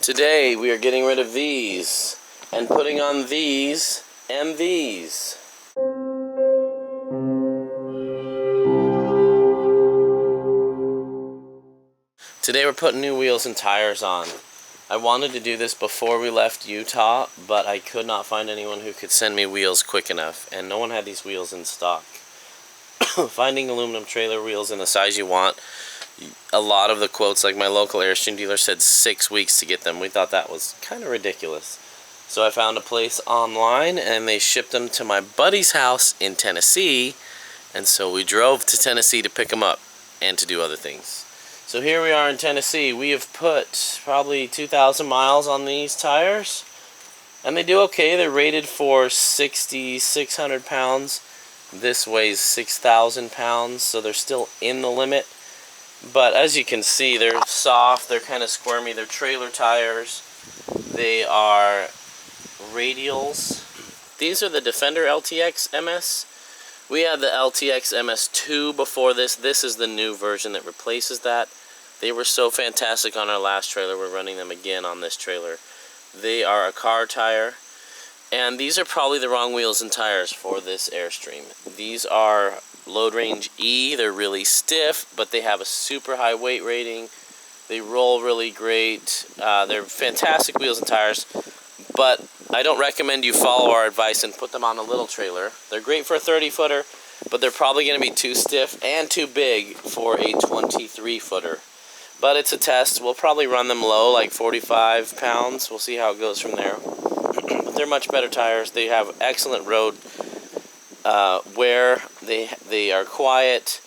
Today we are getting rid of these and putting on these and these. Today we're putting new wheels and tires on. I wanted to do this before we left Utah, but I could not find anyone who could send me wheels quick enough, and no one had these wheels in stock. Finding aluminum trailer wheels in the size you want, a lot of the quotes, like my local Airstream dealer, said 6 weeks to get them. We thought that was kind of ridiculous. So I found a place online and they shipped them to my buddy's house in Tennessee, and so we drove to Tennessee to pick them up and to do other things. So here we are in Tennessee. We have put probably 2,000 miles on these tires, and they do okay. They're rated for 6,600 pounds. This weighs 6,000 pounds, so they're still in the limit. But as you can see, they're soft, they're kind of squirmy, they're trailer tires. They are radials. These are the Defender LTX MS. We had the LTX MS2 before this. This is the new version that replaces that. They were so fantastic on our last trailer, we're running them again on this trailer. They are a car tire, and these are probably the wrong wheels and tires for this Airstream. These are Load Range E. They're really stiff, but they have a super high weight rating. They roll really great. They're fantastic wheels and tires, but I don't recommend you follow our advice and put them on a little trailer. They're great for a 30-footer, but they're probably going to be too stiff and too big for a 23-footer. But it's a test. We'll probably run them low, like 45 pounds. We'll see how it goes from there. But they're much better tires. They have excellent road wear. They are quiet.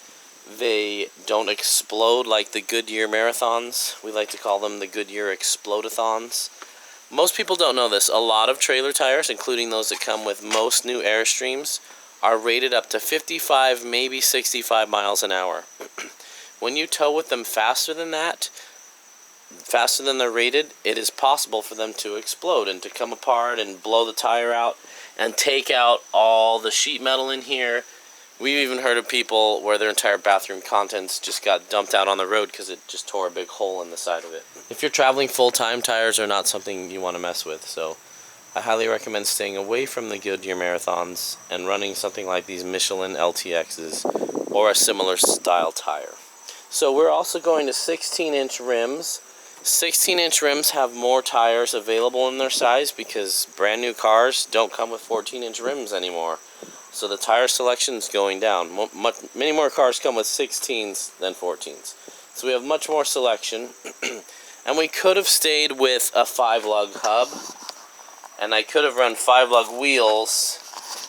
They don't explode like the Goodyear Marathons. We like to call them the Goodyear Explodathons. Most people don't know this. A lot of trailer tires, including those that come with most new Airstreams, are rated up to 55, maybe 65 miles an hour. When you tow with them faster than that, faster than they're rated, it is possible for them to explode and to come apart and blow the tire out and take out all the sheet metal in here. We've even heard of people where their entire bathroom contents just got dumped out on the road because it just tore a big hole in the side of it. If you're traveling full-time, tires are not something you want to mess with, so I highly recommend staying away from the Goodyear Marathons and running something like these Michelin LTXs or a similar style tire. So we're also going to 16-inch rims. 16-inch rims have more tires available in their size because brand new cars don't come with 14-inch rims anymore. So the tire selection is going down. Many more cars come with 16s than 14s. So we have much more selection. And we could have stayed with a 5-lug hub. And I could have run 5-lug wheels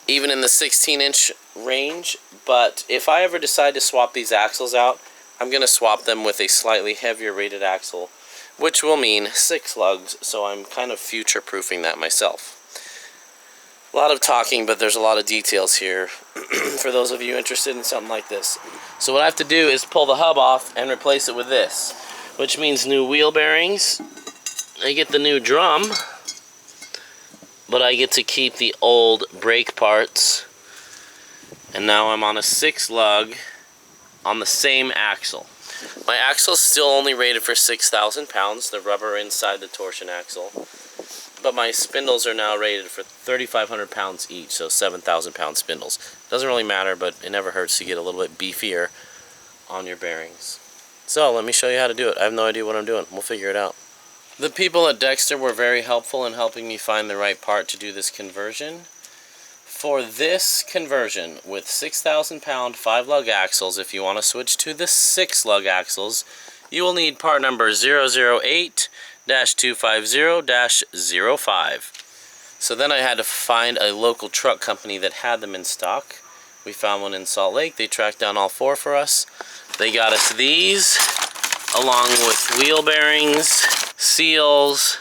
even in the 16-inch range. But if I ever decide to swap these axles out, I'm going to swap them with a slightly heavier rated axle, which will mean 6 lugs. So I'm kind of future-proofing that myself. A lot of talking, but there's a lot of details here for those of you interested in something like this. So what I have to do is pull the hub off and replace it with this, which means new wheel bearings. I get the new drum, but I get to keep the old brake parts. And now I'm on a 6-lug on the same axle. My axle is still only rated for 6,000 pounds, the rubber inside the torsion axle. But my spindles are now rated for 3,500 pounds each, so 7,000 pound spindles. Doesn't really matter, but it never hurts to get a little bit beefier on your bearings. So let me show you how to do it. I have no idea what I'm doing. We'll figure it out. The people at Dexter were very helpful in helping me find the right part to do this conversion. For this conversion with 6,000 pound 5-lug axles, if you want to switch to the 6-lug axles, you will need part number 008-250-05. So then I had to find a local truck company that had them in stock. We found one in Salt Lake. They tracked down all 4 for us. They got us these, along with wheel bearings, seals,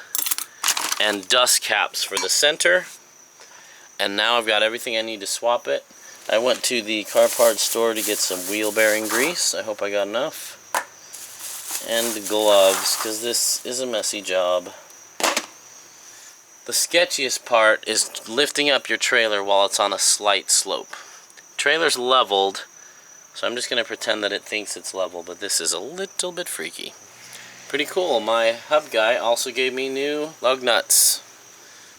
and dust caps for the center. And now I've got everything I need to swap it. I went to the car parts store to get some wheel bearing grease. I hope I got enough. And gloves, because this is a messy job. The sketchiest part is lifting up your trailer while it's on a slight slope. Trailer's leveled, so I'm just going to pretend that it thinks it's level, but this is a little bit freaky. Pretty cool. My hub guy also gave me new lug nuts.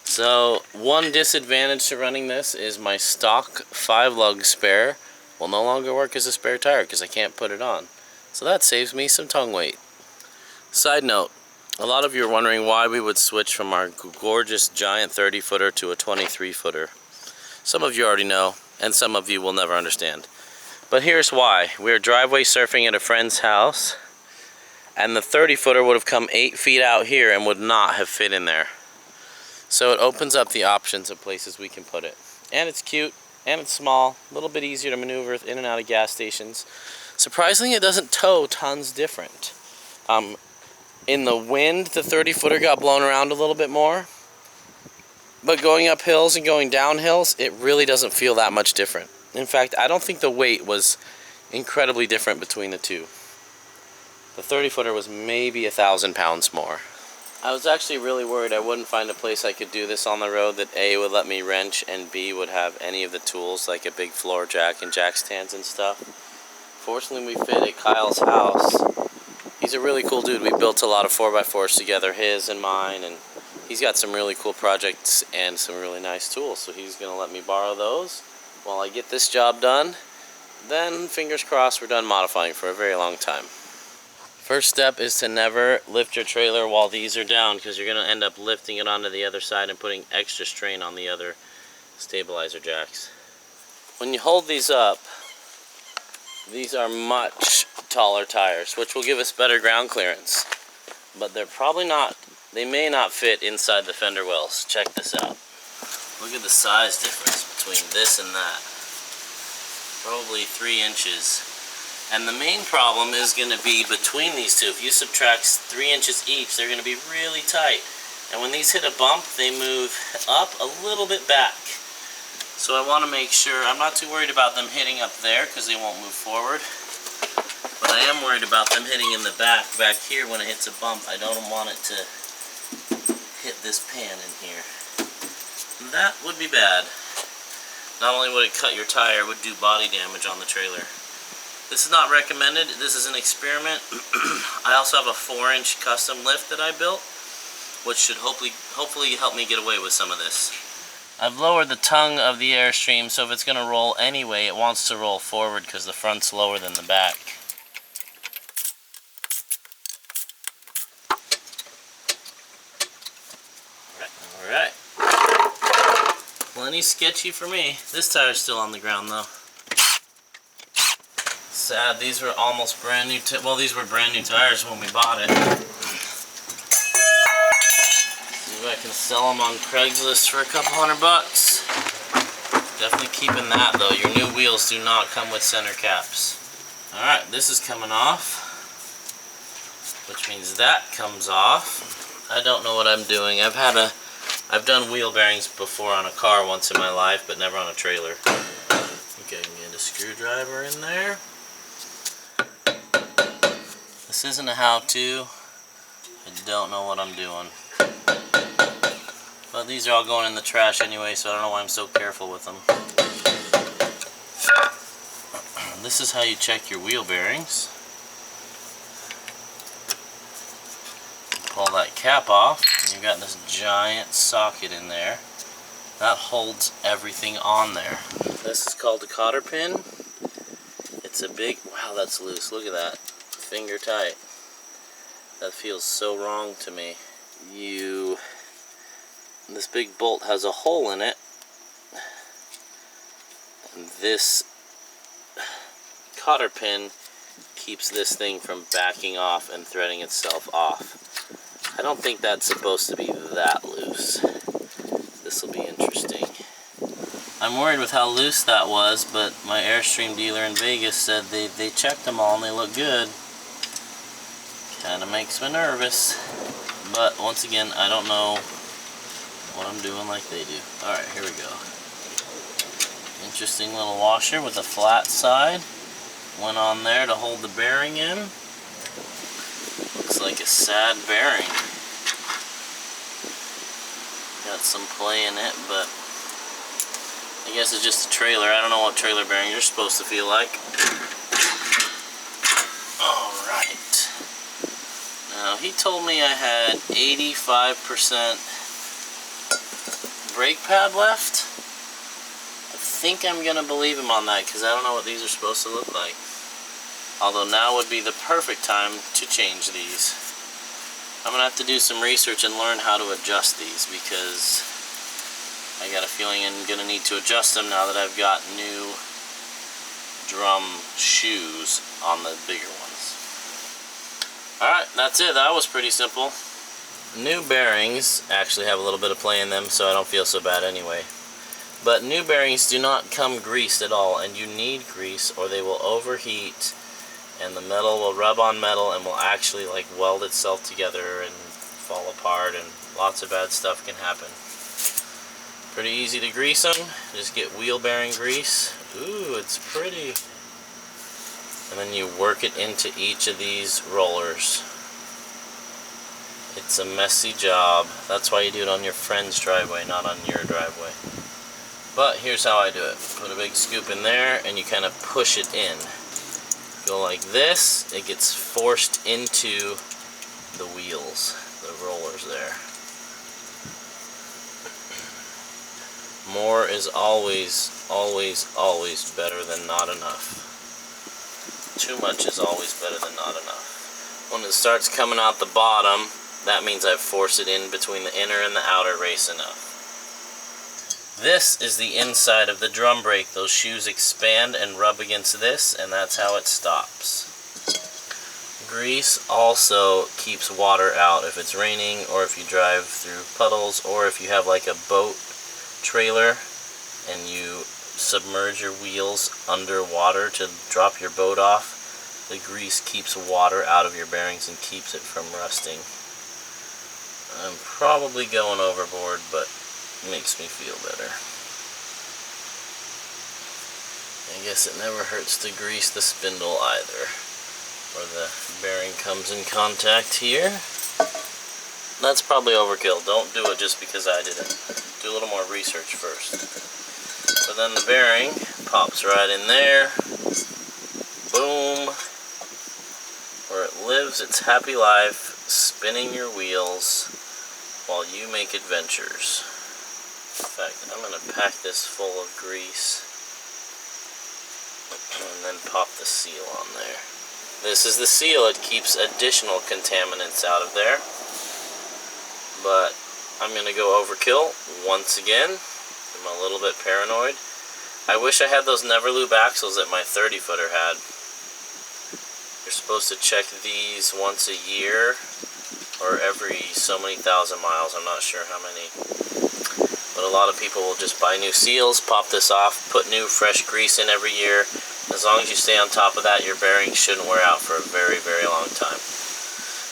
So one disadvantage to running this is my stock 5-lug spare will no longer work as a spare tire because I can't put it on. So that saves me some tongue weight. Side note, a lot of you are wondering why we would switch from our gorgeous giant 30-footer to a 23-footer. Some of you already know, and some of you will never understand. But here's why. We were driveway surfing at a friend's house, and the 30-footer would have come 8 feet out here and would not have fit in there. So it opens up the options of places we can put it. And it's cute, and it's small, a little bit easier to maneuver in and out of gas stations. Surprisingly, it doesn't tow tons different. In the wind, the 30-footer got blown around a little bit more. But going up hills and going down hills, it really doesn't feel that much different. In fact, I don't think the weight was incredibly different between the two. The 30-footer was maybe 1,000 pounds more. I was actually really worried I wouldn't find a place I could do this on the road that A, would let me wrench, and B, would have any of the tools like a big floor jack and jack stands and stuff. Fortunately, we fit at Kyle's house. He's a really cool dude. We built a lot of 4x4s together, his and mine, and he's got some really cool projects and some really nice tools, so he's going to let me borrow those while I get this job done. Then, fingers crossed, we're done modifying for a very long time. First step is to never lift your trailer while these are down, because you're going to end up lifting it onto the other side and putting extra strain on the other stabilizer jacks. When you hold these up, these are much taller tires, which will give us better ground clearance. But they're probably not, they may not fit inside the fender wells. Check this out. Look at the size difference between this and that. Probably 3 inches. And the main problem is going to be between these two. If you subtract 3 inches each, they're going to be really tight. And when these hit a bump, they move up a little bit back. So I want to make sure, I'm not too worried about them hitting up there because they won't move forward. But I am worried about them hitting in the back here when it hits a bump. I don't want it to hit this pan in here. And that would be bad. Not only would it cut your tire, it would do body damage on the trailer. This is not recommended. This is an experiment. I also have a 4-inch custom lift that I built, which should hopefully help me get away with some of this. I've lowered the tongue of the Airstream, so if it's going to roll anyway, it wants to roll forward because the front's lower than the back. Alright. Plenty sketchy for me. This tire's still on the ground though. Sad, these were almost brand new, well, these were brand new tires when we bought it. See if I can sell them on Craigslist for a couple $100. Definitely keeping that though. Your new wheels do not come with center caps. Alright, this is coming off, which means that comes off. I don't know what I'm doing. I've done wheel bearings before on a car once in my life, but never on a trailer. Okay, I can get a screwdriver in there. This isn't a how-to. I don't know what I'm doing. But these are all going in the trash anyway, so I don't know why I'm so careful with them. This is how you check your wheel bearings. Pull that cap off, and you've got this giant socket in there. That holds everything on there. This is called a cotter pin. It's a big, wow, that's loose. Look at that. Finger tight. That feels so wrong to me. This big bolt has a hole in it, and this cotter pin keeps this thing from backing off and threading itself off. I don't think that's supposed to be that loose. This will be interesting. I'm worried with how loose that was, but my Airstream dealer in Vegas said they checked them all and they look good. Kind of makes me nervous, but once again, I don't know what I'm doing like they do. Alright, here we go. Interesting little washer with a flat side. Went on there to hold the bearing in. Looks like a sad bearing. Got some play in it, but I guess it's just a trailer. I don't know what trailer bearings are supposed to feel like. Alright. Now he told me I had 85% brake pad left. I think I'm gonna believe him on that because I don't know what these are supposed to look like. Although now would be the perfect time to change these. I'm gonna have to do some research and learn how to adjust these because I got a feeling I'm gonna need to adjust them now that I've got new drum shoes on the bigger ones. Alright, that's it. That was pretty simple. New bearings actually have a little bit of play in them, so I don't feel so bad anyway. But new bearings do not come greased at all, and you need grease or they will overheat and the metal will rub on metal and will actually like weld itself together and fall apart, and lots of bad stuff can happen. Pretty easy to grease them. Just get wheel bearing grease. Ooh, it's pretty. And then you work it into each of these rollers. It's a messy job. That's why you do it on your friend's driveway, not on your driveway. But here's how I do it. Put a big scoop in there and you kind of push it in. Go like this, it gets forced into the wheels, the rollers there. More is always, always, always better than not enough. Too much is always better than not enough. When it starts coming out the bottom, that means I've forced it in between the inner and the outer race enough. This is the inside of the drum brake. Those shoes expand and rub against this, and that's how it stops. Grease also keeps water out if it's raining, or if you drive through puddles, or if you have like a boat trailer and you submerge your wheels underwater to drop your boat off. The grease keeps water out of your bearings and keeps it from rusting. I'm probably going overboard, but it makes me feel better. I guess it never hurts to grease the spindle either, where the bearing comes in contact here. That's probably overkill. Don't do it just because I did it. Do a little more research first. So then the bearing pops right in there. Boom. Where it lives its happy life, spinning your wheels while you make adventures. In fact, I'm going to pack this full of grease and then pop the seal on there. This is the seal. It keeps additional contaminants out of there. But I'm going to go overkill once again. I'm a little bit paranoid. I wish I had those never lube axles that my 30-footer had. You're supposed to check these once a year or every so many thousand miles. I'm not sure how many. But a lot of people will just buy new seals, pop this off, put new fresh grease in every year. As long as you stay on top of that, your bearings shouldn't wear out for a very, very long time.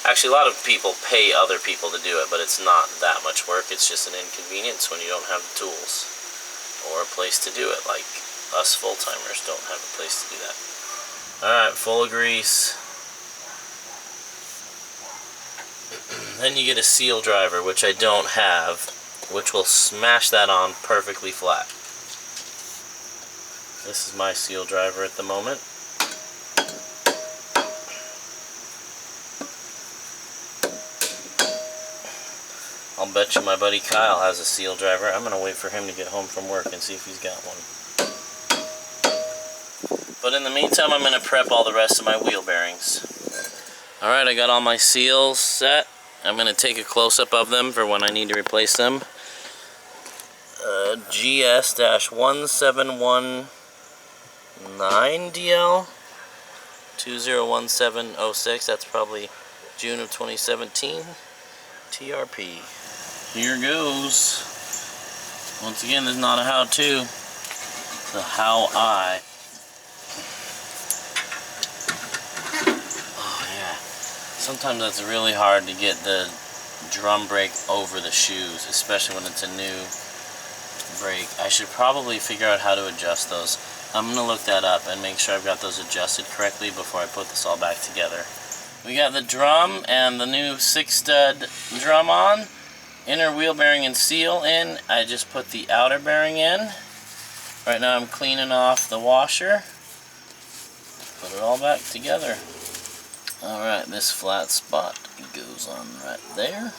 Actually, a lot of people pay other people to do it, but it's not that much work. It's just an inconvenience when you don't have the tools or a place to do it, like us full-timers don't have a place to do that. Alright, full of grease. Then you get a seal driver, which I don't have, which will smash that on perfectly flat. This is my seal driver at the moment. I'll bet you my buddy Kyle has a seal driver. I'm going to wait for him to get home from work and see if he's got one. But in the meantime, I'm going to prep all the rest of my wheel bearings. Alright, I got all my seals set. I'm going to take a close-up of them for when I need to replace them. GS-171-9DL 201706. That's probably June of 2017. TRP. Here goes. Once again, there's not a how-to. It's a how-I. Oh yeah. Sometimes it's really hard to get the drum brake over the shoes, especially when it's a new brake. I should probably figure out how to adjust those. I'm going to look that up and make sure I've got those adjusted correctly before I put this all back together. We got the drum and the new 6-stud drum on. Inner wheel bearing and seal in. I just put the outer bearing in. Right now I'm cleaning off the washer. Put it all back together. Alright, this flat spot goes on right there.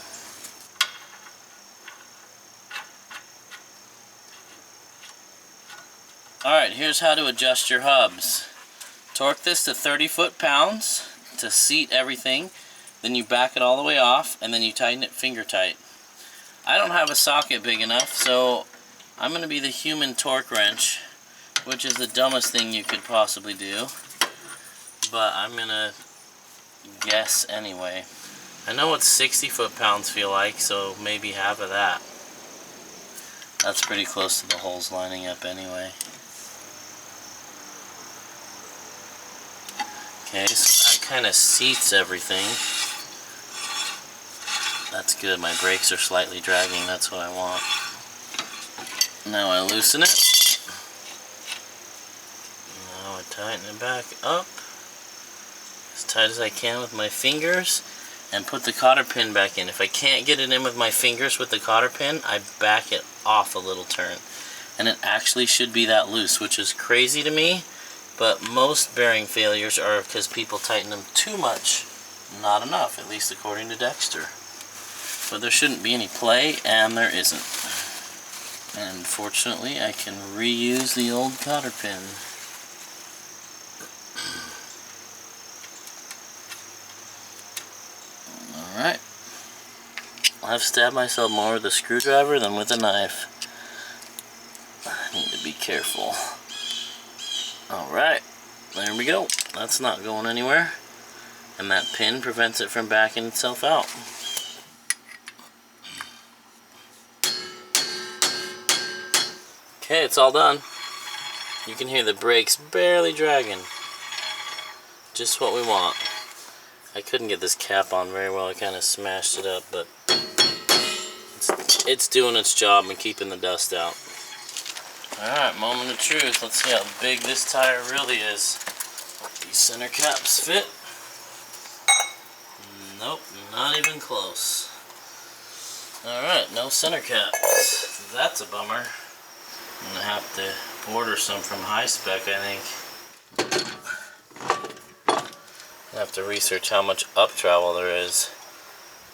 Alright, here's how to adjust your hubs. Torque this to 30 foot-pounds to seat everything. Then you back it all the way off, and then you tighten it finger tight. I don't have a socket big enough, so I'm going to be the human torque wrench, which is the dumbest thing you could possibly do. But I'm going to guess anyway. I know what 60 foot-pounds feel like, so maybe half of that. That's pretty close to the holes lining up anyway. Okay, so that kind of seats everything. That's good, my brakes are slightly dragging, that's what I want. Now I loosen it. Now I tighten it back up as tight as I can with my fingers and put the cotter pin back in. If I can't get it in with my fingers with the cotter pin, I back it off a little turn. And it actually should be that loose, which is crazy to me, but most bearing failures are because people tighten them too much, not enough, at least according to Dexter. But there shouldn't be any play, and there isn't. And fortunately, I can reuse the old cotter pin. Alright. I've stabbed myself more with a screwdriver than with a knife. I need to be careful. Alright, there we go. That's not going anywhere. And that pin prevents it from backing itself out. Okay, it's all done. You can hear the brakes barely dragging. Just what we want. I couldn't get this cap on very well. I kind of smashed it up, but it's doing its job and keeping the dust out. Alright, moment of truth. Let's see how big this tire really is. Hope these center caps fit. Nope, not even close. Alright, no center caps. That's a bummer. I'm going to have to order some from High Spec, I think. I have to research how much up travel there is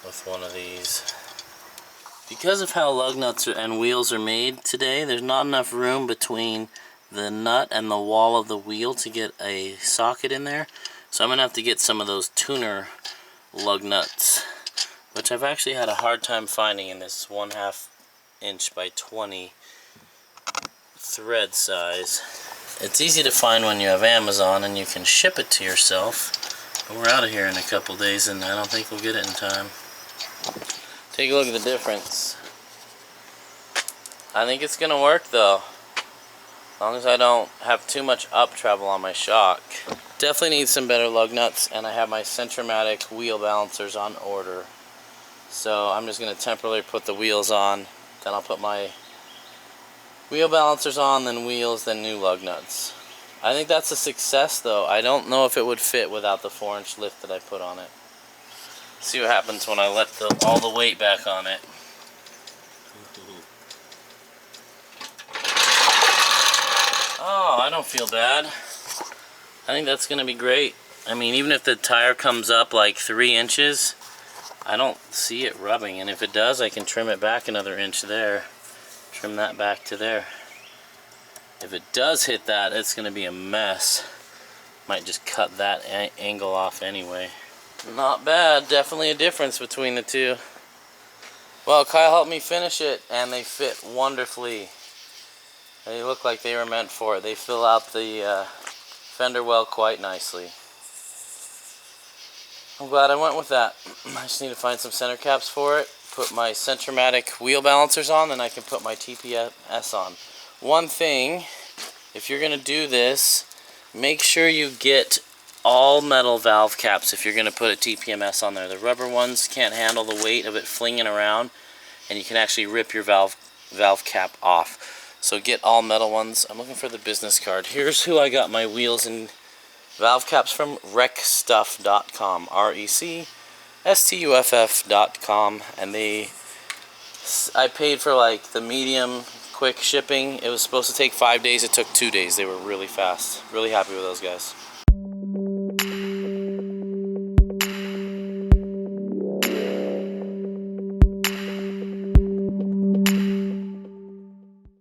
with one of these. Because of how lug nuts and wheels are made today, there's not enough room between the nut and the wall of the wheel to get a socket in there. So I'm going to have to get some of those tuner lug nuts, which I've actually had a hard time finding in this 1/2 inch by 20 thread size. It's easy to find when you have Amazon and you can ship it to yourself. But we're out of here in a couple days and I don't think we'll get it in time. Take a look at the difference. I think it's gonna work though, as long as I don't have too much up travel on my shock. Definitely need some better lug nuts, and I have my Centromatic wheel balancers on order. So I'm just gonna temporarily put the wheels on, then I'll put my wheel balancers on, then wheels, then new lug nuts. I think that's a success though. I don't know if it would fit without the 4-inch lift that I put on it. See what happens when I let all the weight back on it. Oh, I don't feel bad. I think that's going to be great. I mean, even if the tire comes up like 3 inches, I don't see it rubbing. And if it does, I can trim it back another inch there. Trim that back to there. If it does hit that, it's going to be a mess. Might just cut that angle off anyway. Not bad. Definitely a difference between the two. Well, Kyle helped me finish it, and they fit wonderfully. They look like they were meant for it. They fill out the fender well quite nicely. I'm glad I went with that. I just need to find some center caps for it, put my Centromatic wheel balancers on, then I can put my TPS on. One thing, if you're going to do this, make sure you get all metal valve caps if you're going to put a TPMS on there. The rubber ones can't handle the weight of it flinging around, and you can actually rip your valve cap off. So get all metal ones. I'm looking for the business card. Here's who I got my wheels and valve caps from, recstuff.com, RECSTUFF.com, and I paid for like the medium quick shipping. It was supposed to take 5 days, it took 2 days. They were really fast. Really happy with those guys.